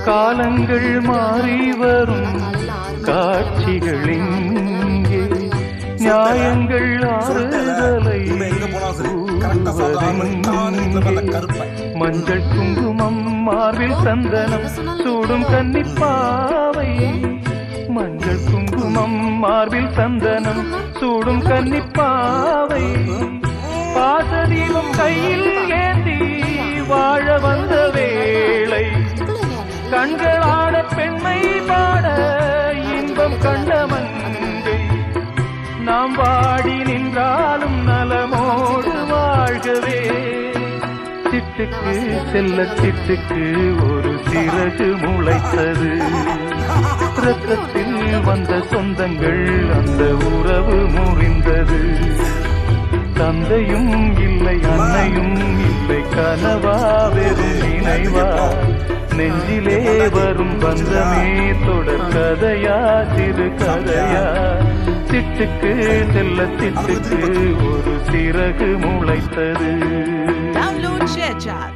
காலங்கள் மாறி வரும் காட்சிகள் இங்கே நியாயங்கள் ஆறுதலை மஞ்சள் குங்குமம் மார்பில் சந்தனம் சூடும் கன்னிப்பாவை மஞ்சள் குங்குமம் மார்பில் சந்தனம் சூடும் கன்னிப்பாவை பாசதீபம் கையில் ஏந்தி வாழ வந்த வேளை கண்களாட பெண்மை பாட இன்பம் கண்ட மங்கை நாம் வாடி நின்றாலும் நலமோடு வாழ்கவே சிட்டுக்கு செல்ல சிட்டுக்கு ஒரு சிறகு முளைத்தது ரத்தத்தில் வந்த சொந்தங்கள் அந்த உறவு முறிந்தது தந்தையும் இல்லை அன்னையும் இல்லை கனவா வெறும் நினைவா நெஞ்சிலே வரும் பந்தமே தொடர் கதையா சிறு கதையா சிட்டுக்கு செல்ல சிட்டுக்கு ஒரு சிறகு முளைத்தது. Download ShareChat.